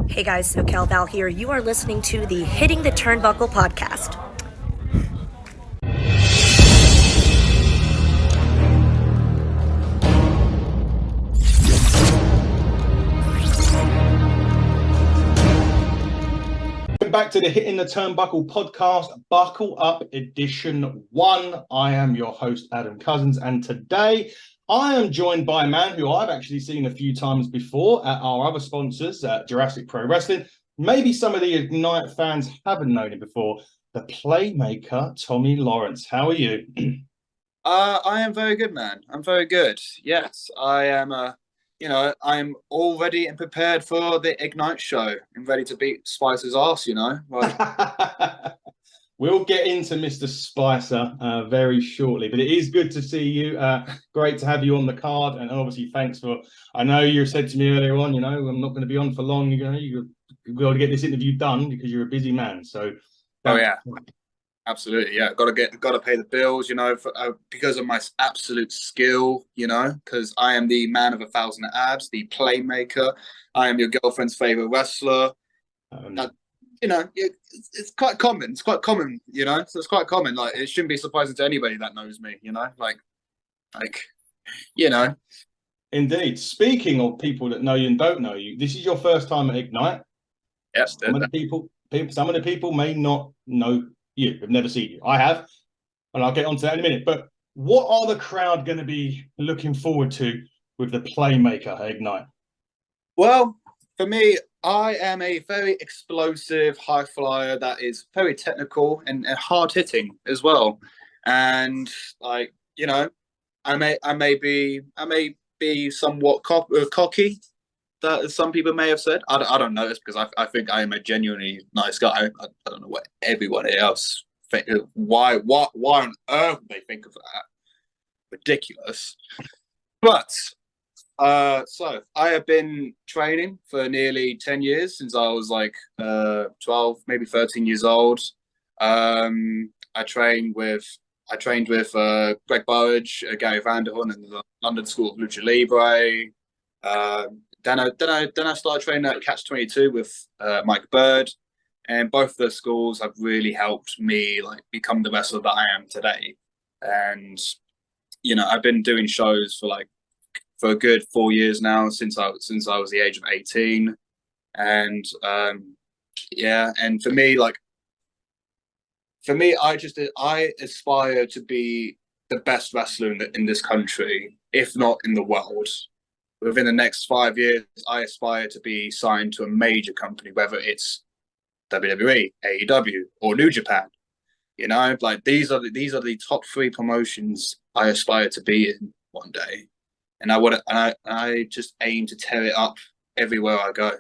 Hey guys, SoCal Val here. You are listening to the Hitting the Turnbuckle podcast. Back to the Hitting the Turnbuckle podcast, Buckle Up Edition 1. I am your host, Adam Cousins, and today I am joined by a man who I've actually seen a few times before at our other sponsors, Jurassic Pro Wrestling. Maybe some of the Ignite fans haven't known him before. The Playmaker, Tommy Lawrence. How are you? I am very good, man. I'm very good. Yes, I am. I'm all ready and prepared for the Ignite show and ready to beat Spicer's ass. We'll get into Mr. Spicer very shortly, but it is good to see you. Great to have you on the card, and obviously, thanks for. I know you said to me earlier on, I'm not going to be on for long. You've got to get this interview done because you're a busy man. So, Oh yeah, absolutely. Yeah, got to pay the bills. Because of my absolute skill. Because I am the man of 1,000 abs, the Playmaker. I am your girlfriend's favorite wrestler. It's quite common. It's quite common, So it's quite common. Like, it shouldn't be surprising to anybody that knows me, Indeed. Speaking of people that know you and don't know you, this is your first time at Ignite. Yes. Some of the people may not know you. Have never seen you. I have, and I'll get onto that in a minute. But what are the crowd going to be looking forward to with the Playmaker at Ignite? Well, for me, I am a very explosive high flyer that is very technical and hard hitting as well. And I may be somewhat cocky, that some people may have said. I don't know this because I think I am a genuinely nice guy. I don't know what everyone else think. Why on earth would they think of that? Ridiculous. But so I have been training for nearly 10 years since I was like 12, maybe 13 years old. I trained with Greg Burridge, Gary Vanderhorn, and the London School of Lucha Libre. Then I started training at Catch 22 with Mike Bird, and both of those schools have really helped me become the wrestler that I am today. And I've been doing shows for a good 4 years now since I was the age of 18, and and for me, I aspire to be the best wrestler in this country, if not in the world. Within the next 5 years, I aspire to be signed to a major company, whether it's WWE, AEW, or New Japan. These are the top 3 promotions I aspire to be in one day, and I just aim to tear it up everywhere I go.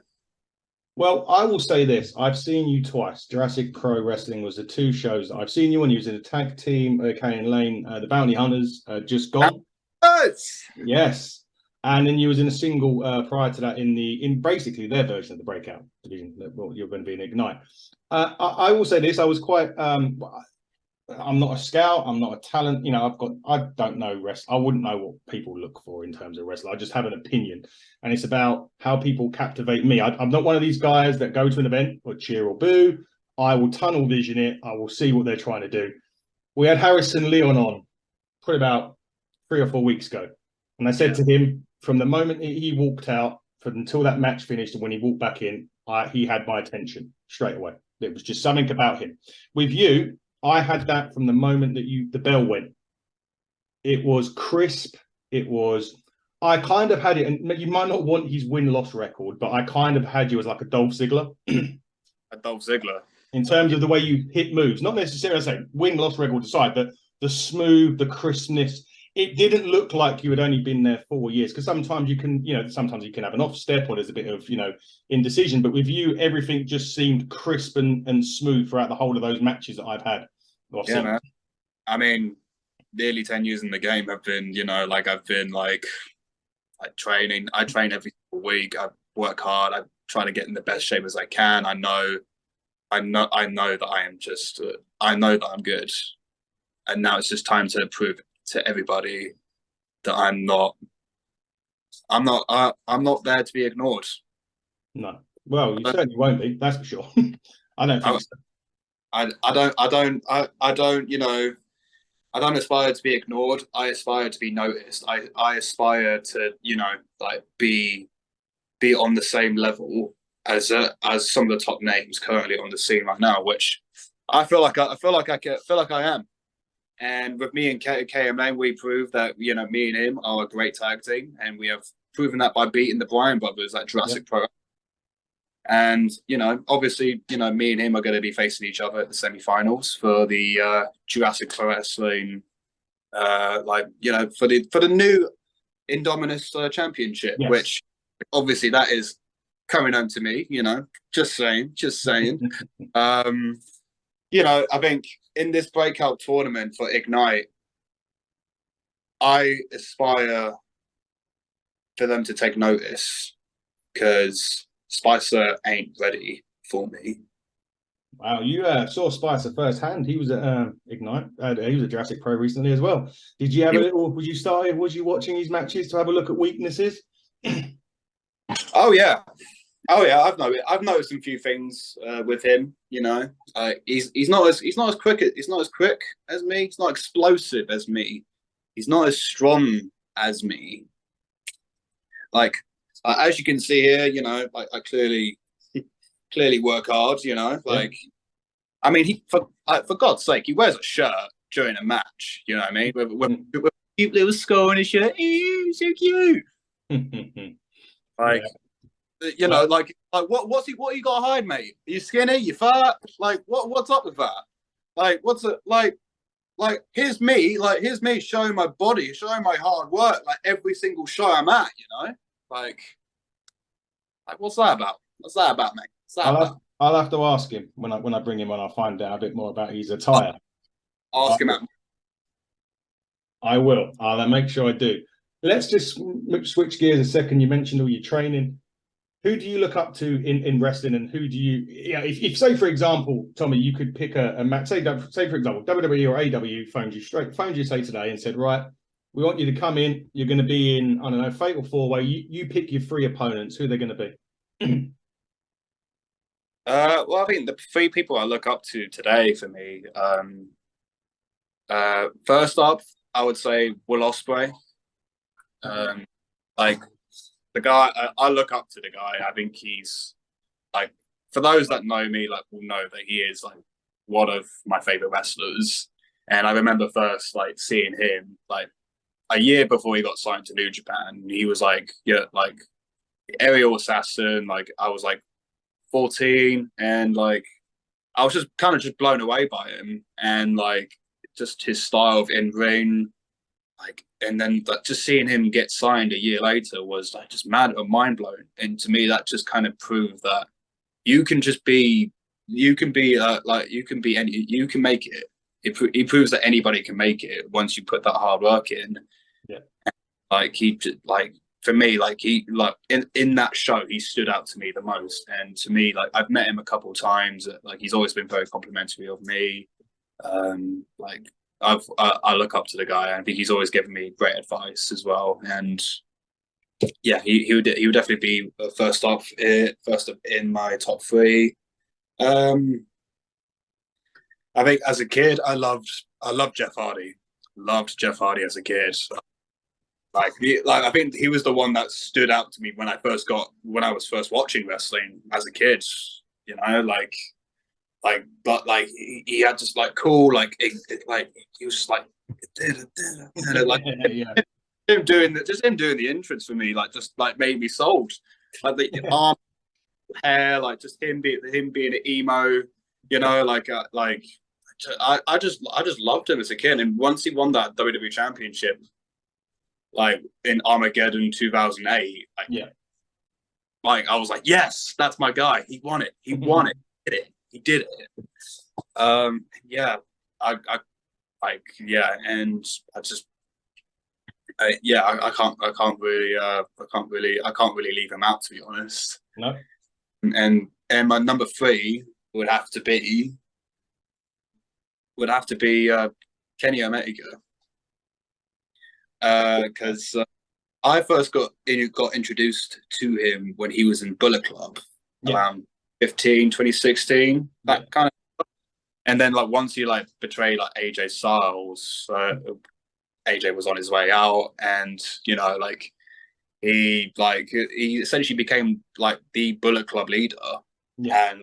Well, I will say this. I've seen you twice. Jurassic Pro Wrestling was the 2 shows that I've seen you when you was in a tag team, Canyon Lane, the Bounty Hunters, just gone. Yes. And then you was in a single prior to that in basically their version of the Breakout division that you're going to be in Ignite. I will say this. I was quite I'm not a scout. I'm not a talent. I don't know wrestling. I wouldn't know what people look for in terms of wrestling. I just have an opinion, and it's about how people captivate me. I'm not one of these guys that go to an event or cheer or boo. I will tunnel vision it. I will see what they're trying to do. We had Harrison Leon on probably about 3 or 4 weeks ago, and I said to him from the moment he walked out until that match finished, and when he walked back in, he had my attention straight away. It was just something about him. With you, I had that from the moment that the bell went. It was crisp. I kind of had it, and you might not want his win-loss record, but I kind of had you as like a Dolph Ziggler. A Dolph Ziggler. In terms of the way you hit moves, not necessarily say win-loss record aside, but the smooth, the crispness. It didn't look like you had only been there 4 years, because sometimes you can have an off step or there's a bit of, indecision. But with you, everything just seemed crisp and smooth throughout the whole of those matches that I've had. Man. I mean, nearly 10 years in the game have been, I've been training. I train every single week. I work hard. I try to get in the best shape as I can. I know that I know that I'm good. And now it's just time to prove to everybody that I'm not there to be ignored. No. Well, you certainly won't be. That's for sure. I don't think so. I don't, you know, I don't aspire to be ignored. I aspire to be noticed. I aspire to, you know, like be on the same level as some of the top names currently on the scene right now, which I feel like I am. And with me and KMA, we proved that, you know, me and him are a great tag team, and we have proven that by beating the Bryan brothers at Jurassic Pro. And, you know, obviously, you know, me and him are going to be facing each other at the semi-finals for the Jurassic Pro Wrestling, like, you know, for the new Indominus Championship, Yes. which obviously that is coming home to me, you know, just saying. You know, I think in this breakout tournament for Ignite, I aspire for them to take notice because Spicer ain't ready for me. Wow, you saw Spicer firsthand. He was at Ignite. He was at Jurassic Pro recently as well. Did you have a little? Was you watching his matches to have a look at weaknesses? Oh yeah. I've noticed a few things with him. You know, he's not as quick as me. He's not explosive as me. He's not as strong as me. Like as you can see here, you know, I clearly work hard. You know, like I mean, he for God's sake, he wears a shirt during a match. You know what I mean? With cute little skull on his shirt. Ew, so cute. Like. You know, like what you got to hide, mate? Are you skinny? You fat? Like what's up with that? Like what's it like here's me showing my body, showing my hard work, like every single show I'm at, you know? Like what's that about? What's that about, mate? What's that about? I'll have to ask him when I bring him on. I'll find out a bit more about his attire. Ask him out. I will. I'll make sure I do. Let's just switch gears a second. You mentioned all your training. Who do you look up to in wrestling, and who do you? Yeah, if say for example, Tommy, you could pick a match. Say for example, WWE or AW phoned you say today and said, right, we want you to come in. You're going to be in, I don't know, Fatal 4-Way. You pick your 3 opponents. Who they're going to be? Well, I think the 3 people I look up to today for me. First up, I would say Will Ospreay. Like. The guy, I look up to the guy. I think he's like, for those that know me, like will know that he is like one of my favorite wrestlers. And I remember first like seeing him like a year before he got signed to New Japan. He was like, yeah, like aerial assassin. Like I was like 14, and like I was just kind of just blown away by him, and like just his style of in ring. Like, and then just seeing him get signed a year later was like just mad or mind blowing. And to me, that just kind of proved that you can make it. He proves that anybody can make it once you put that hard work in. Yeah. Like for me, like in that show, he stood out to me the most. And to me, like I've met him a couple of times. Like he's always been very complimentary of me. Like. I look up to the guy. I think he's always given me great advice as well, and yeah, he would definitely be first up in my top 3. I think as a kid, I loved Jeff Hardy. Loved Jeff Hardy as a kid. Like I think he was the one that stood out to me when I was first watching wrestling as a kid. You know, but like he had just like cool like he was just like like him doing the entrance for me like just like made me sold, like the arm hair, like just him being an emo, you know, like I just loved him as a kid. And once he won that WWE Championship like in Armageddon 2008, like I was like, yes, that's my guy. He won it. He did it. Yeah, I and I can't really leave him out, to be honest. No. And my number 3 would have to be Kenny Omega, because I first got introduced to him when he was in Bullet Club. around 2016, that kind of. And then like once you like betray like AJ Styles, AJ was on his way out, and you know like he essentially became like the Bullet Club leader, and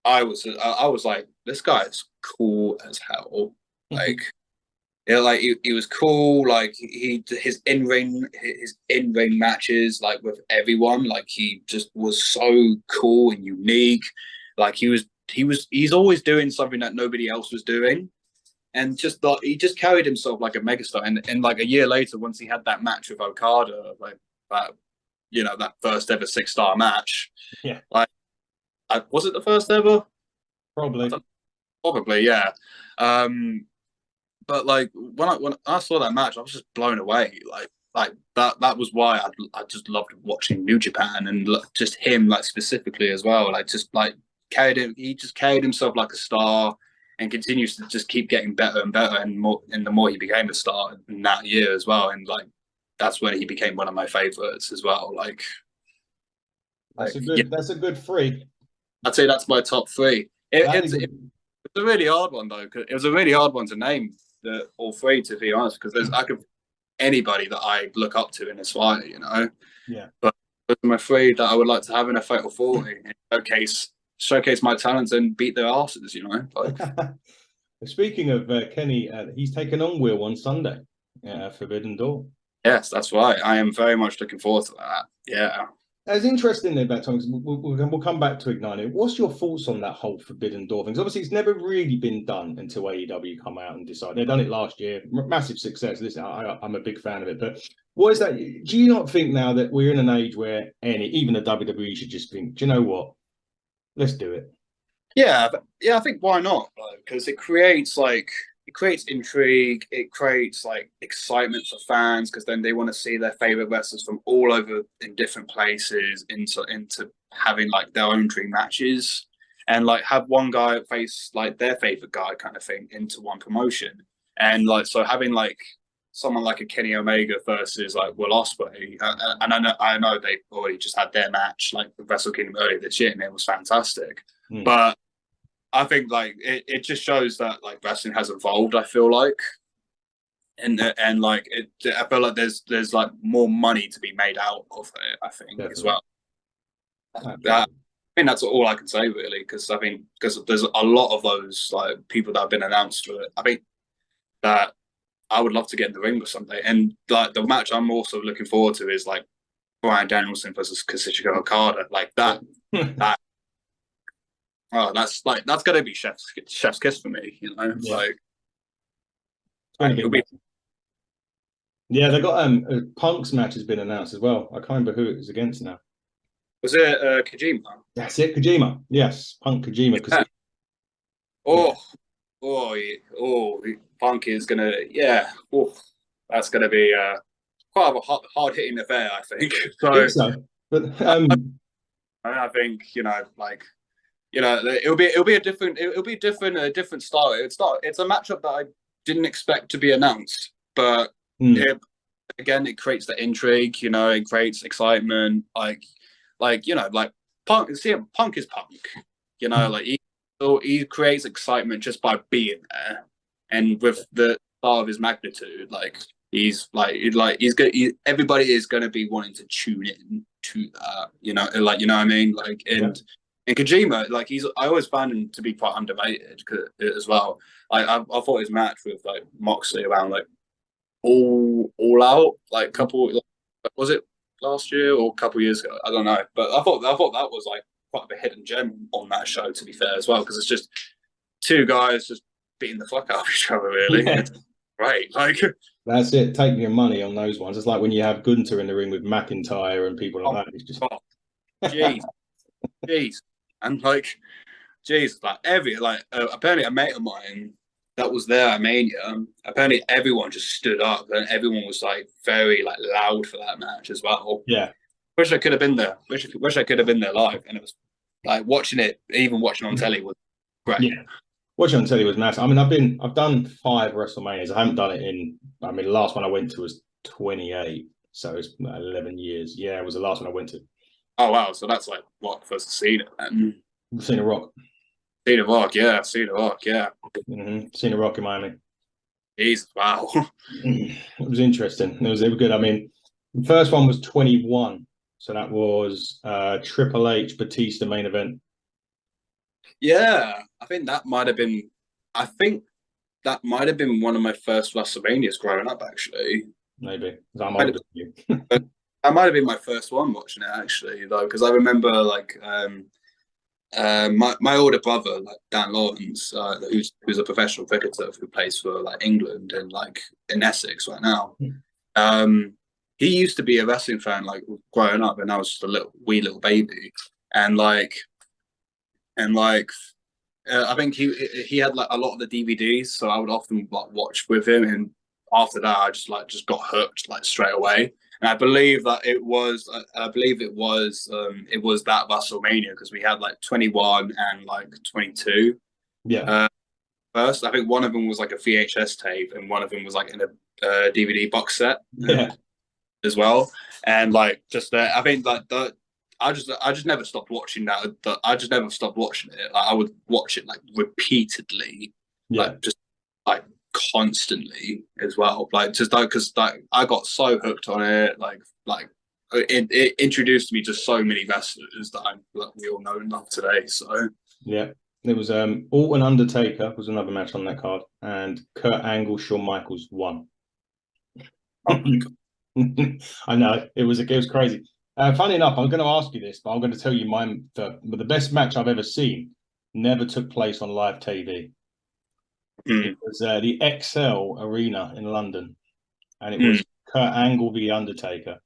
I was like, this guy is cool as hell, like. Yeah, like he was cool. Like his in ring matches, like with everyone, like he just was so cool and unique. Like he's always doing something that nobody else was doing, and just thought he just carried himself like a megastar. And like a year later, once he had that match with Okada, like that, you know, that first ever 6-star match. Yeah. Like, was it the first ever? Probably, yeah. But like when I saw that match, I was just blown away. Like that was why I just loved watching New Japan, and just him like specifically as well. Like just like he just carried himself like a star, and continues to just keep getting better and better, and more. And the more he became a star in that year as well, and like that's when he became one of my favorites as well. Like that's a good three. I'd say that's my top three. It's a really hard one though, because it was a really hard one to name. All three, to be honest, because I could anybody that I look up to in this fight, you know. Yeah. But I'm afraid that I would like to have in a fatal 40 and showcase my talents and beat their asses, you know. Like. Speaking of Kenny, he's taken on Will on Sunday, Forbidden Door. Yes, that's right. I am very much looking forward to that. Yeah. It's interesting about Tom. We'll come back to Ignite. What's your thoughts on that whole Forbidden Door thing? Obviously, it's never really been done until AEW come out and decide. They've done it last year, massive success. Listen, I'm a big fan of it. But what is that? Do you not think now that we're in an age where even the WWE should just think, do you know what? Let's do it. Yeah, I think why not? Because it creates intrigue, it creates like excitement for fans, because then they want to see their favorite wrestlers from all over in different places into having like their own dream matches, and like have one guy face like their favorite guy kind of thing into one promotion. And like so having like someone like a Kenny Omega versus like Will Ospreay, and I know they already just had their match like with Wrestle Kingdom earlier this year, and it was fantastic. But I think like it just shows that like wrestling has evolved. I feel like, and like I feel like there's like more money to be made out of it. I think as well. I think that's all I can say really, because there's a lot of those like people that have been announced for it. I think that I would love to get in the ring with someday, and like the match I'm also looking forward to is like Bryan Danielson versus Kazuchika Okada, like that. Oh, that's gonna be chef's kiss for me, you know. Yeah. Like, it'll be. Yeah, they got Punk's match has been announced as well. I can't remember who it was against now. Was it Kojima? That's it, Kojima. Yes, Punk Kojima. Punk is gonna that's gonna be quite a hard hitting affair, I think. So. But I think it'll be a different style. It's a matchup that I didn't expect to be announced, but it creates the intrigue. You know, it creates excitement. Like Punk. See, Punk is Punk. You know, like he creates excitement just by being there, and with the style of his magnitude, like everybody is going to be wanting to tune in to that. You know what I mean? Like and. And Kojima, like I always found him to be quite underrated as well. I thought his match with like Moxley around like all out, like was it last year or a couple years ago? I don't know, but I thought that was like quite a hidden gem on that show, to be fair as well, because it's just two guys just beating the fuck out of each other, really. Yeah. Right, like that's it. Take your money on those ones. It's like when you have Gunter in the ring with McIntyre and people like that. It's just jeez. And like, geez, like apparently a mate of mine that was there at Mania, apparently everyone just stood up and everyone was like very like loud for that match as well. Yeah. Wish I could have been there. Wish I could have been there live. And it was like watching on telly was great. Yeah. Watching on telly was massive. I mean, I've done 5 WrestleManias. I haven't done it the last one I went to was 28. So it's 11 years. Yeah, it was the last one I went to. Oh wow, so that's like what first seen it then? Cena Rock. Cena Rock, yeah, Cena Rock, yeah. Cena Rock in Miami. Jesus, wow. It was interesting. It was good. I mean, the first one was 21, so that was Triple H Batista main event. Yeah, I think that might have been. I think that might have been one of my first WrestleManias growing up. Actually, Maybe I'm older than you. that might have been my first one watching it actually, though, because I remember like my older brother, like Dan Lawrence, who's a professional cricketer who plays for like England and like in Essex right now. He used to be a wrestling fan like growing up, and I was just a wee little baby, and like I think he had like a lot of the DVDs, so I would often like watch with him. And after that, I just got hooked like straight away. And I believe that it was that WrestleMania because we had like 21 and like 22. Yeah. First, I think one of them was like a VHS tape, and one of them was like in a DVD box set. Yeah. As well. And like just I think like the I just never stopped watching that. I just never stopped watching it. Like, I would watch it like repeatedly, Yeah. like just like constantly as well. Like just like because like I got so hooked on it. Like it introduced me to so many wrestlers that we all know and love today. So yeah, there was Orton Undertaker was another match on that card, and Kurt Angle Shawn Michaels won. oh my God. I know it was crazy. Funny enough, I'm going to ask you this, but I'm going to tell you the best match I've ever seen never took place on live TV. It was the XL Arena in London, and it was Kurt Angle v Undertaker.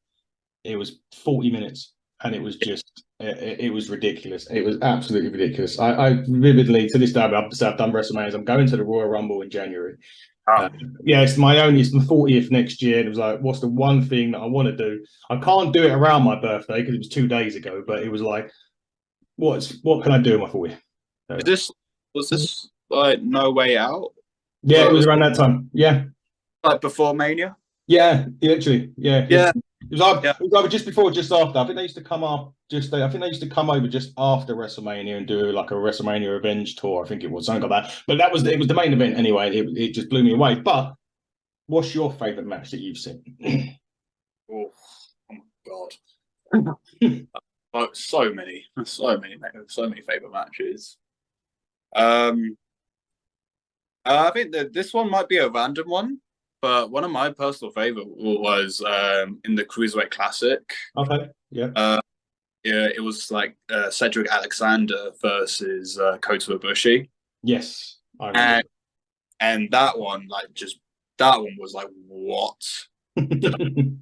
It was 40 minutes, and it was just it was ridiculous. It was absolutely ridiculous. I vividly to this day, I've done WrestleManias. I'm going to the Royal Rumble in January. Yeah, it's my 40th next year. And it was like, what's the one thing that I want to do? I can't do it around my birthday because it was 2 days ago, but it was like, what can I do on my 40th? So, Was this like No Way Out? Yeah, it was around that time. Yeah. Like before Mania? Yeah, literally. Yeah. Yeah. It was either just before or just after. I think they used to come up I think they used to come over just after WrestleMania and do like a WrestleMania Revenge tour. I think it was something like that. But it was the main event anyway. It just blew me away. But what's your favorite match that you've seen? Oh my God. Oh, so many favorite matches. I think that this one might be a random one, but one of my personal favorite was in the Cruiserweight Classic. Okay. Yeah. Yeah, it was like Cedric Alexander versus Kota Ibushi. Yes, I remember. And that one, that one was like, what? In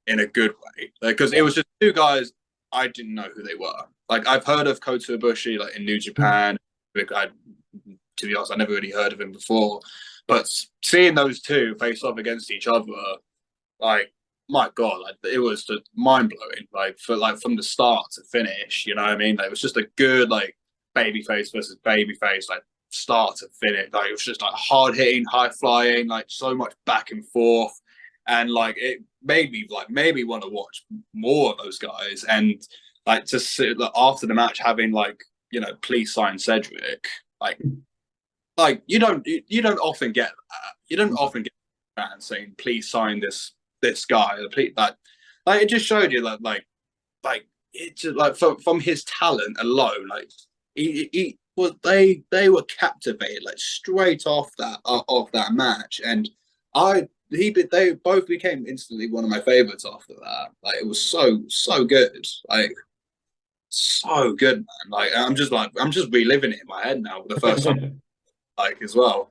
a good way, because it was just two guys I didn't know who they were. Like I've heard of Kota Ibushi like in New Japan. To be honest, I never really heard of him before. But seeing those two face off against each other, like my God, like it was just mind blowing. Like from the start to finish, you know what I mean? Like, it was just a good like babyface versus babyface, like start to finish. Like it was just like hard hitting, high flying, like so much back and forth, and like it made me like maybe want to watch more of those guys. And like to sit like, after the match having like please sign Cedric, like you don't often get that. You don't often get fans saying please sign this guy. Please, like it just showed you like it just like from his talent alone, like he was they were captivated like straight off that match. And they both became instantly one of my favorites after that. Like it was so good, like so good, man. Like I'm just reliving it in my head now for the first time, like as well.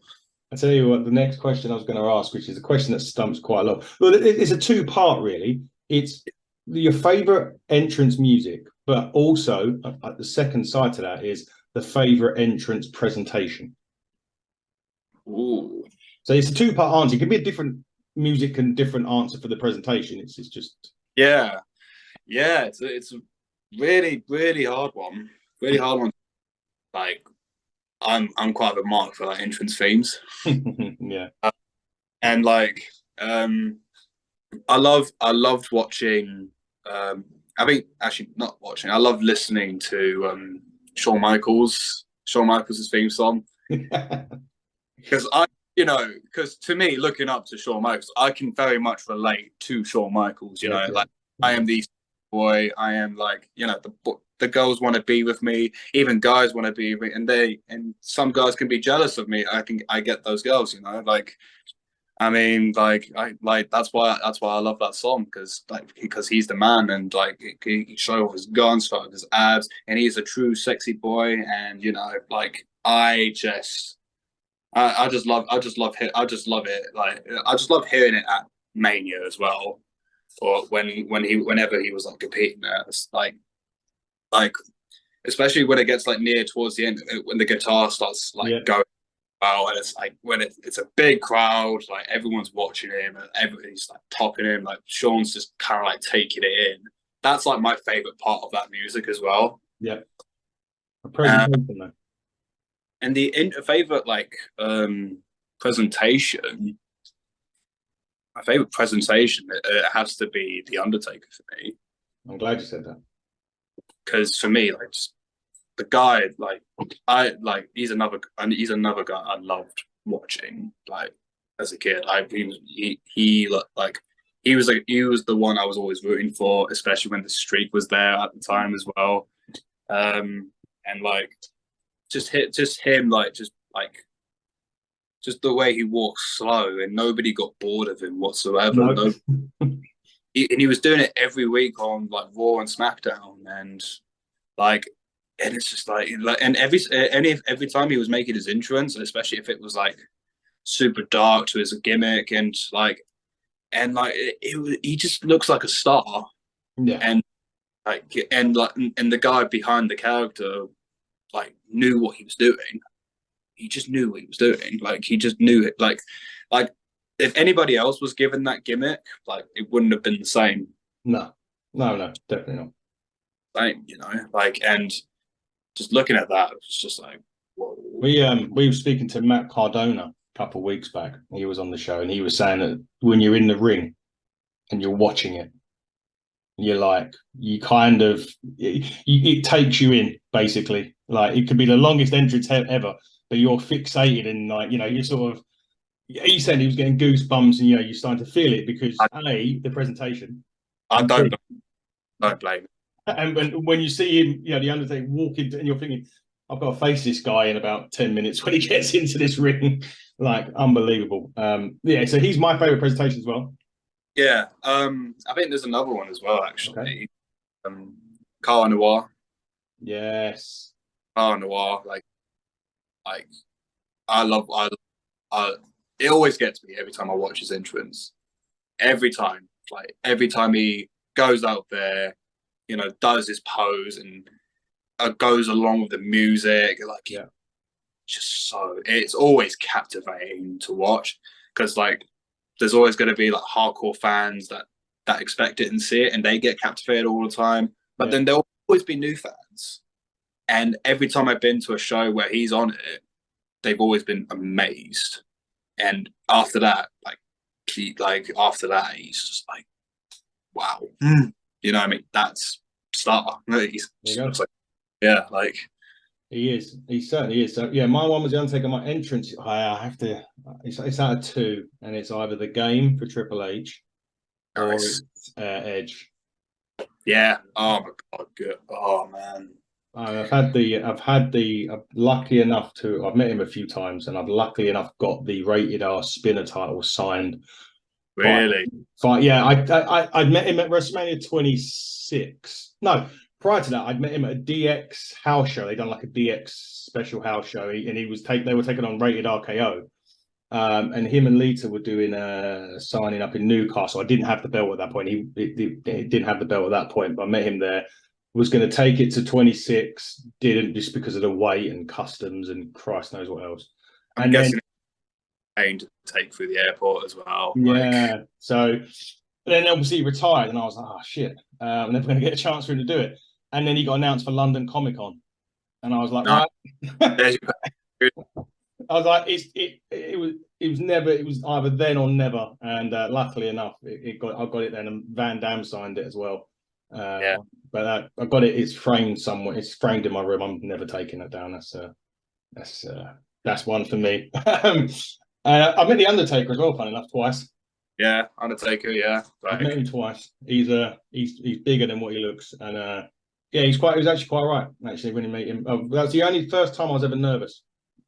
I tell you what, the next question I was going to ask, which is a question that stumps quite a lot. Well, it's a two-part really. It's your favorite entrance music, but also the second side to that is the favorite entrance presentation. Ooh. So it's a two-part answer. It can be a different music and different answer for the presentation. It's just it's a really hard one. Really hard one. Like I'm quite a mark for like entrance themes. Yeah. And like I loved watching I think actually not watching. I love listening to Shawn Michaels' theme song because because to me, looking up to Shawn Michaels, I can very much relate to Shawn Michaels. Like I am the boy. I am like the girls want to be with me. Even guys want to be with me, and some guys can be jealous of me. I get those girls. Like. I mean, that's why I love that song because he's the man and he show off his guns, show off his abs, and he's a true sexy boy. And I just love it. Like I just love hearing it at Mania as well, or whenever he was like competing there. It's like especially when it gets like near towards the end when the guitar starts going. Wow, and it's like when it's a big crowd, like everyone's watching him and everybody's like topping him, like Sean's just kind of like taking it in. That's like my favorite part of that music as well. Yeah. And the favorite presentation, my favorite presentation, it has to be The Undertaker for me. I'm glad you said that. Because for me, like just the guy, he's another guy I loved watching. Like as a kid, he was the one I was always rooting for, especially when the streak was there at the time as well. And like just him, just the way he walks slow, and nobody got bored of him whatsoever. No. And he was doing it every week on like Raw and SmackDown, and it's just and every time he was making his entrance, and especially if it was like super dark to his gimmick, he just looks like a star. Yeah. And the guy behind the character knew what he was doing. He just knew what he was doing. Like he just knew it. Like if anybody else was given that gimmick, it wouldn't have been the same. No, definitely not. Same, and just looking at that, it's just like, whoa. We were speaking to Matt Cardona a couple of weeks back. He was on the show, and he was saying that when you're in the ring and you're watching it, you're like, it takes you in, basically. Like it could be the longest entrance ever, but you're fixated and you're sort of. He said he was getting goosebumps, and you're starting to feel it because the presentation. I don't blame. And when you see him, the Undertaker walk into, and you're thinking, I've got to face this guy in about 10 minutes when he gets into this ring. Like, unbelievable. So he's my favorite presentation as well. Yeah. I think there's another one as well, actually. Okay. Car Noir. Yes. Car Noir. It always gets me every time I watch his entrance. Every time he goes out there, does his pose and goes along with the music. It's always captivating to watch because there's always going to be hardcore fans that expect it and see it, and they get captivated all the time. But then there'll always be new fans, and every time I've been to a show where he's on it, they've always been amazed. And after that, he's just like, wow. You know what I mean? That's star. He is. He certainly is. So yeah, my one was the Undertaker. My entrance, I have to. It's out of two, and it's either the Game for Triple H or it's Edge. Yeah. Oh my god. Good. Oh man. I've lucky enough to. I've met him a few times, and I've luckily enough got the Rated R Spinner title signed. Really? But yeah, I'd met him at WrestleMania 26. No, prior to that, I'd met him at a DX house show. They'd done like a DX special house show, and they were taking on Rated RKO. And him and Lita were doing signing up in Newcastle. I didn't have the belt at that point. He didn't have the belt at that point, but I met him there. Was going to take it to 26, didn't, just because of the weight and customs and Christ knows what else. I'm guessing to take through the airport as well. Yeah. So then obviously he retired, and I was like, oh shit, I'm never going to get a chance for him to do it. And then he got announced for London Comic Con, and I was like, right. I was like, it was either then or never. And luckily enough, I got it then, and Van Damme signed it as well. Yeah. But I got it. It's framed somewhere. It's framed in my room. I'm never taking that down. That's one for me. I met the Undertaker as well. Funny enough, twice. Yeah, Undertaker. Yeah, I've met him twice. He's bigger than what he looks, and yeah, he was actually quite right. Actually, when you meet him, that's the first time I was ever nervous.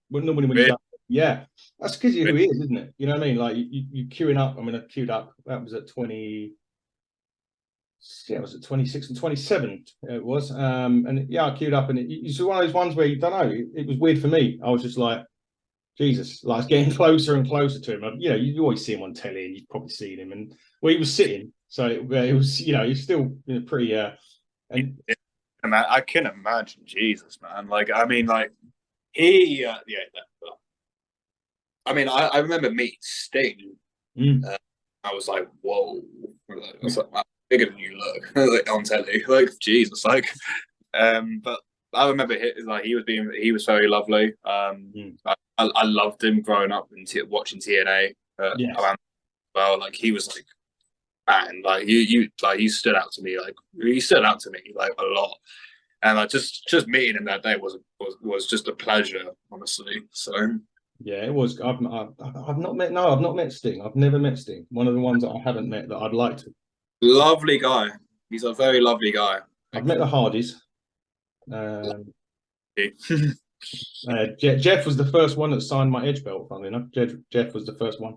Normally when he's up, yeah, that's because of who he is, isn't it? You know what I mean? Like you queuing up. I mean, I queued up. That was at 20. Yeah, it was at 26 and 27. It was, and yeah, I queued up, and it's one of those ones where you don't know. It was weird for me. I was just like, Jesus, like getting closer and closer to him. You know, you always see him on telly, and you've probably seen him. And he was sitting, so it was, he's still pretty. And I can imagine, Jesus, man. Like, I mean, like he, yeah. I mean, I remember meeting Sting. I was like, whoa. I was like, wow, bigger than you look like, on telly. Like, Jesus, like, but I remember he was very lovely. I loved him growing up and watching TNA. yes. Well, like he was like, man, like you stood out to me, like you stood out to me like a lot, and like just meeting him that day was just a pleasure, honestly. So yeah, it was. I've not met. No, I've not met Sting. I've never met Sting. One of the ones that I haven't met that I'd like to. Lovely guy. He's a very lovely guy. I've met the Hardys. Jeff was the first one that signed my Edge belt. Funnily enough, Jeff was the first one.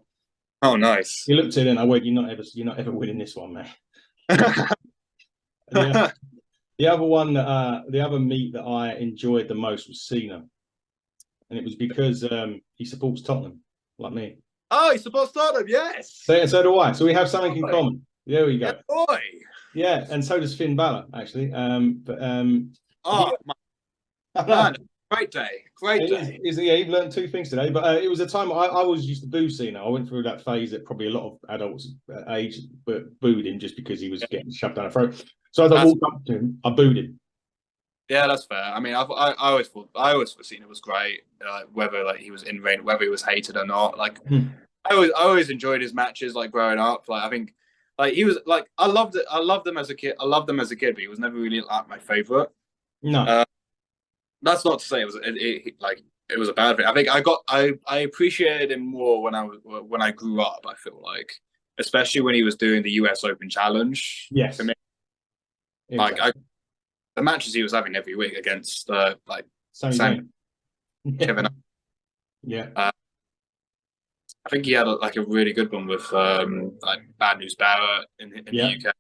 Oh, nice. He looked at it and I went, "You're not ever winning this one, man." Yeah. The other one, the other meet that I enjoyed the most was Cena, and it was because he supports Tottenham, like me. Oh, he supports Tottenham, yes. So do I. So we have something in common. There we go. Yeah, boy. Yeah, and so does Finn Balor, actually. Oh, man, great day. Great day. Yeah, you've learned two things today. But it was a time I always used to boo Cena. I went through that phase that probably a lot of adults age booed him just because he was getting shoved down the throat. So as I walked up to him, I booed him. Yeah, that's fair. I mean, I always thought Cena was great. Whether like he was in ring, whether he was hated or not. Like I always enjoyed his matches. Like growing up, like I think, like he was like I loved it. I loved him as a kid. But he was never really like my favorite. No, that's not to say it was a bad thing. I think I appreciated him more when I grew up. I feel like, especially when he was doing the US Open Challenge. Yes. For me, exactly. Like the matches he was having every week against like Sam, Kevin. Yeah. I think he had a really good one with like Bad News Barrett in the UK.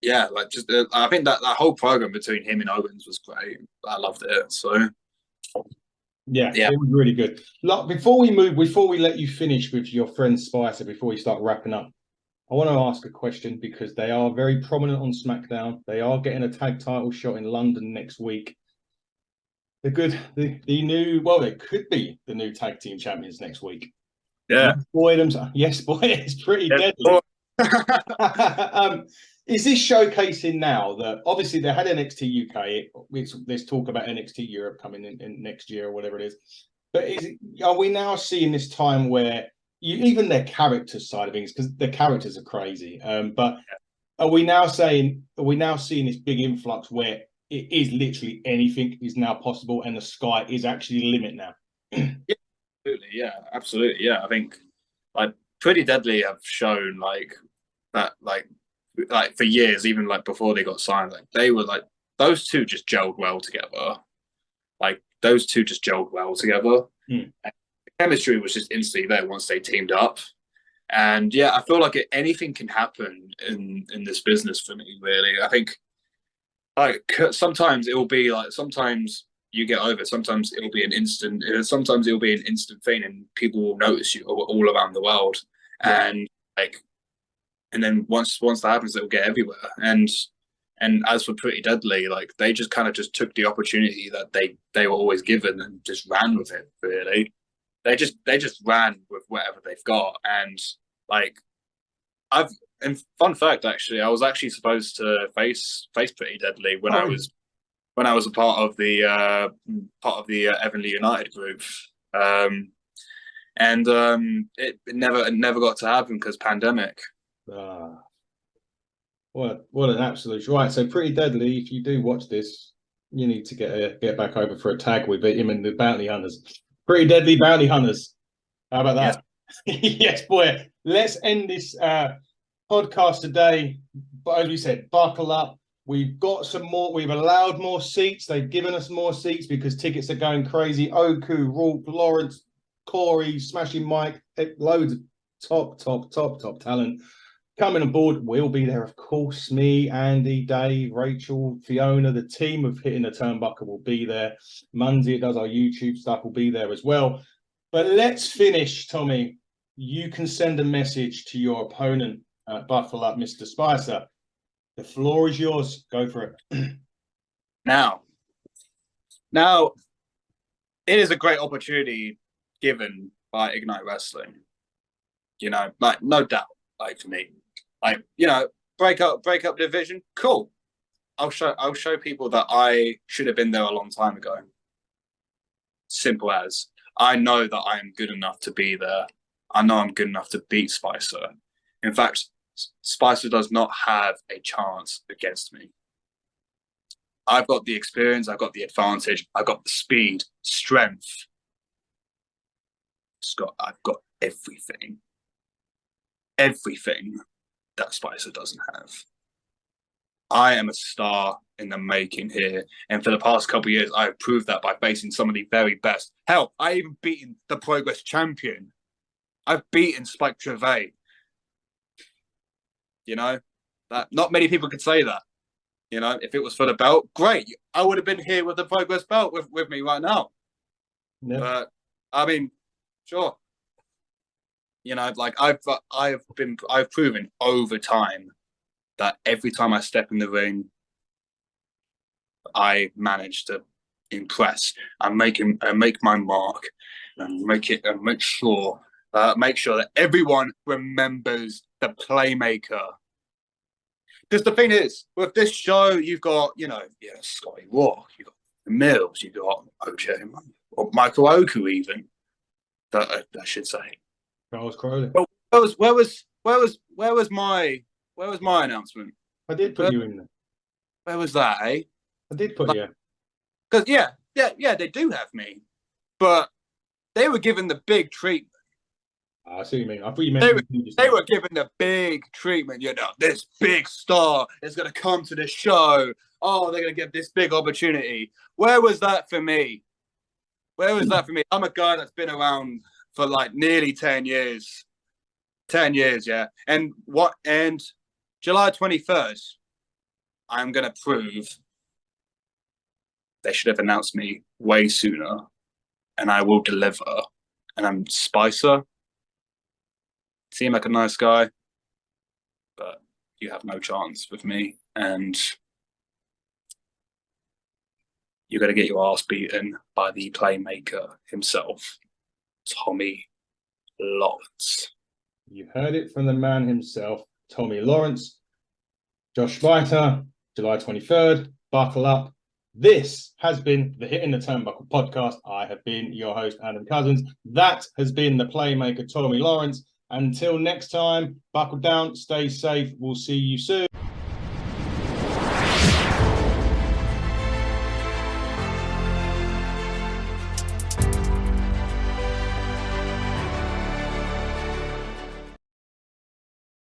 Yeah, like just I think that whole program between him and Owens was great. I loved it. So yeah, it was really good. Look, before we let you finish with your friend Spicer, before we start wrapping up, I want to ask a question because they are very prominent on SmackDown. They are getting a tag title shot in London next week. They could be the new tag team champions next week. Yeah, yes, boy, it's pretty deadly. Is this showcasing now that obviously they had NXT UK? There's talk about NXT Europe coming in next year or whatever it is. But are we now seeing this time where even their character side of things, because their characters are crazy, but are we now seeing this big influx where it is literally anything is now possible and the sky is actually the limit now? Absolutely. I think like Pretty Deadly have shown like that like for years, even like before they got signed, like they were like those two just gelled well together. Like those two just gelled well together. And the chemistry was just instantly there once they teamed up. And yeah, I feel like anything can happen in this business for me. Really, I think like sometimes it will be like sometimes you get over. Sometimes it'll be an instant. Sometimes it'll be an instant thing, and people will notice you all around the world. And like. And then once that happens, it'll get everywhere. And as for Pretty Deadly, like they just kind of just took the opportunity that they were always given and just ran with it. Really, they just ran with whatever they've got. And like and fun fact, actually, I was actually supposed to face Pretty Deadly when I was a part of the Heavenly United group. It never got to happen because pandemic. What an absolute right. So Pretty Deadly, if you do watch this, you need to get back over for a tag with him and the Bounty Hunters. Pretty Deadly Bounty Hunters. How about that? Yes, yes boy. Let's end this podcast today. But as we said, buckle up. We've got some more. We've allowed more seats. They've given us more seats because tickets are going crazy. Oku, Rourke, Lawrence, Corey, Smashing Mike, loads of top talent coming on board. We'll be there, of course. Me, Andy, Dave, Rachel, Fiona, the team of Hitting the Turnbuckle will be there. Munsey, it does our YouTube stuff, will be there as well. But let's finish, Tommy. You can send a message to your opponent, Buffalo Up, Mr. Spicer. The floor is yours. Go for it. Now, it is a great opportunity given by Ignite Wrestling. You know, like no doubt, like for me, like you know, break up division, cool. I'll show people that I should have been there a long time ago. Simple as. I know that I am good enough to be there. I know I'm good enough to beat Spicer. In fact, Spicer does not have a chance against me. I've got the experience, I've got the advantage, I've got the speed, strength. I've got everything. Everything that Spicer doesn't have. I am a star in the making here. And for the past couple of years, I have proved that by facing some of the very best. Hell, I even beaten the Progress champion. I've beaten Spike Trevay. You know, that not many people could say that. You know, if it was for the belt, great. I would have been here with the Progress belt with me right now. Yeah. But I mean, sure. You know, like I've proven over time that every time I step in the ring, I manage to impress and make my mark and make sure that everyone remembers the Playmaker. Because the thing is, with this show, you've got, you know, Scotty Rourke, you've got Mills, you've got OJ, or Michael Oku even, that I should say. Charles Crowley. Well, where was my announcement? I did put you in there. Where was that, eh? I did put you. Because yeah, they do have me, but they were given the big treatment. I see what you mean. I thought you meant they were given the big treatment. You know, this big star is going to come to the show. Oh, they're going to get this big opportunity. Where was that for me? Where was that for me? I'm a guy that's been around for like nearly 10 years. 10 years, yeah. And July 23rd, I'm going to prove they should have announced me way sooner, and I will deliver. And I'm Spicer. Seem like a nice guy, but you have no chance with me, and you're going to get your ass beaten by the Playmaker himself, Tommy Lawrence. You heard it from the man himself, Tommy Lawrence. Josh Spicer, July 23rd. Buckle up. This has been the Hitting the Turnbuckle podcast. I have been your host, Adam Cousins. That has been the Playmaker, Tommy Lawrence. Until next time, buckle down, stay safe. We'll see you soon.